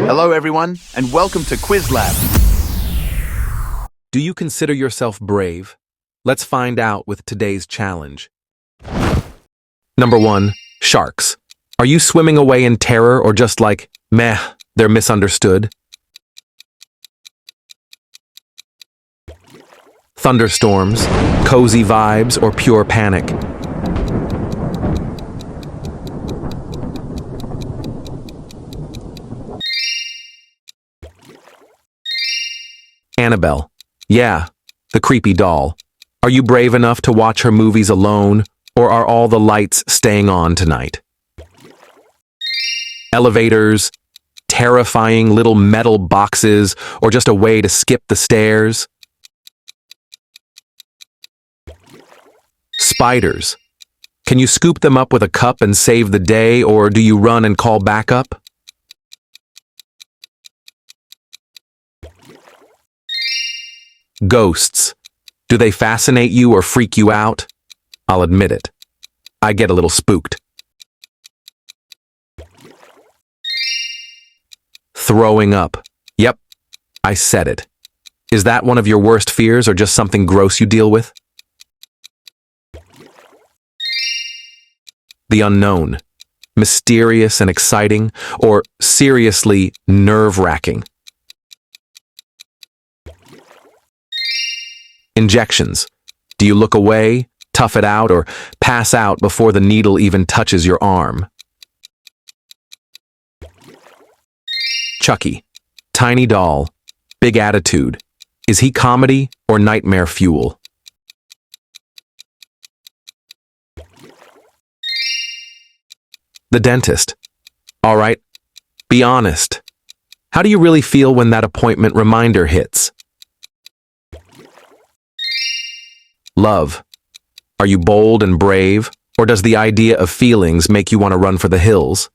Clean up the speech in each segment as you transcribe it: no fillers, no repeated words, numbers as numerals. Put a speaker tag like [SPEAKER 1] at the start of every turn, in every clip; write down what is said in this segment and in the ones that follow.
[SPEAKER 1] Hello everyone, and welcome to Quiz Lab.
[SPEAKER 2] Do you consider yourself brave? Let's find out with today's challenge. Number 1, sharks. Are you swimming away in terror or just like, meh, they're misunderstood? Thunderstorms, cozy vibes, or pure panic? Annabelle. Yeah, the creepy doll. Are you brave enough to watch her movies alone, or are all the lights staying on tonight? Elevators, terrifying little metal boxes, or just a way to skip the stairs? Spiders. Can you scoop them up with a cup and save the day, or do you run and call backup? Ghosts. Do they fascinate you or freak you out? I'll admit it. I get a little spooked. Throwing up. Yep, I said it. Is that one of your worst fears or just something gross you deal with? The unknown. Mysterious and exciting, or seriously nerve-wracking? Injections. Do you look away, tough it out, or pass out before the needle even touches your arm? Chucky. Tiny doll. Big attitude. Is he comedy or nightmare fuel? The dentist. All right, be honest. How do you really feel when that appointment reminder hits? Love. Are you bold and brave, or does the idea of feelings make you want to run for the hills?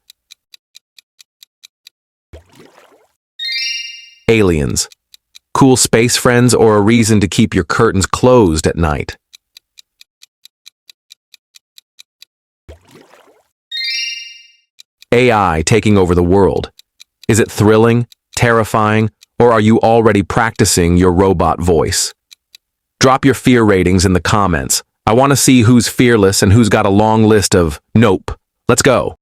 [SPEAKER 2] Aliens. Cool space friends or a reason to keep your curtains closed at night? AI taking over the world. Is it thrilling, terrifying, or are you already practicing your robot voice? Drop your fear ratings in the comments. I want to see who's fearless and who's got a long list of nope. Let's go.